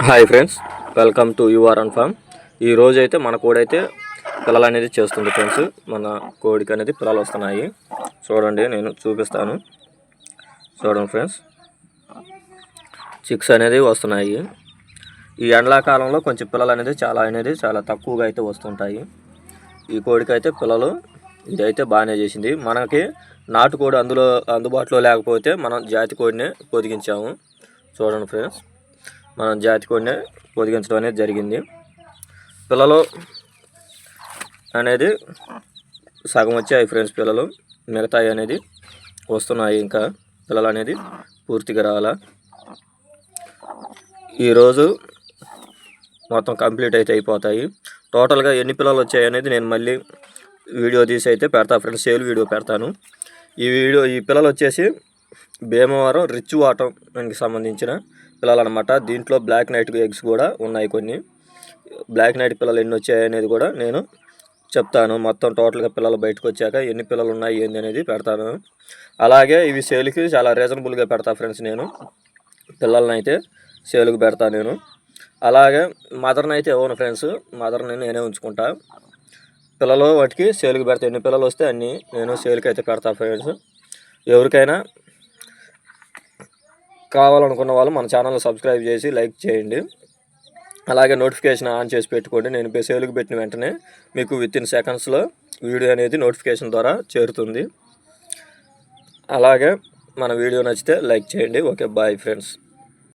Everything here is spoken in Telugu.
Hi friends, welcome to your and farm. ఈ రోజు అయితే మన కోడి అయితే పిల్లలు అనేది చేస్తుంది ఫ్రెండ్స్. మన కోడికి అనేది పిల్లలు వస్తున్నాయి. చూడండి, నేను చూపిస్తాను. చూడండి ఫ్రెండ్స్, చిక్స్ అనేది వస్తున్నాయి. ఈ ఎండాకాలంలో కొంచెం పిల్లలు అనేది చాలా తక్కువగా అయితే వస్తుంటాయి. ఈ కోడికి అయితే పిల్లలు ఇదైతే బాగానే చేసింది. మనకి నాటుకోడి అందుబాటులో లేకపోతే మనం జాతి కోడినే పొదిగించాము. చూడండి ఫ్రెండ్స్, మనం జాతి కోడినే పొదిగించడం అనేది జరిగింది. పిల్లలు అనేది సగం వచ్చాయి ఫ్రెండ్స్. పిల్లలు మిగతాయి అనేది వస్తున్నాయి. ఇంకా పిల్లలు అనేది పూర్తిగా రావాలా. ఈరోజు మొత్తం కంప్లీట్ అయితే అయిపోతాయి. టోటల్గా ఎన్ని పిల్లలు వచ్చాయి అనేది నేను మళ్ళీ వీడియో తీసి అయితే పెడతా ఫ్రెండ్స్. సేల్ వీడియో పెడతాను. ఈ పిల్లలు వచ్చేసి భీమవరం రిచ్ వాటంకి సంబంధించిన పిల్లలు అనమాట. దీంట్లో బ్లాక్ నైట్ ఎగ్స్ కూడా ఉన్నాయి. కొన్ని బ్లాక్ నైట్ పిల్లలు ఎన్ని వచ్చాయి అనేది కూడా నేను చెప్తాను. మొత్తం టోటల్గా పిల్లలు బయటకు వచ్చాక ఎన్ని పిల్లలు ఉన్నాయి ఏంది అనేది పెడతాను. అలాగే ఇవి సేల్కి చాలా రీజనబుల్గా పెడతా ఫ్రెండ్స్. నేను పిల్లల్ని అయితే సేల్కి పెడతా నేను. అలాగే మదర్ని అయితే ఇవ్వను ఫ్రెండ్స్. మదర్ని నేనే ఉంచుకుంటా. పిల్లలు వాటికి సేల్కి పెడతా. ఎన్ని పిల్లలు వస్తే అన్ని నేను సేల్కి అయితే పెడతా ఫ్రెండ్స్. ఎవరికైనా కావాలనుకున్న వాళ్ళు మన ఛానల్ని సబ్స్క్రైబ్ చేసి లైక్ చేయండి. అలాగే నోటిఫికేషన్ ఆన్ చేసి పెట్టుకోండి. నేను సేల్కి పెట్టిన వెంటనే మీకు వితిన్ సెకండ్స్లో వీడియో అనేది నోటిఫికేషన్ ద్వారా చేరుతుంది. అలాగే మన వీడియో నచ్చితే లైక్ చేయండి. Okay, bye friends.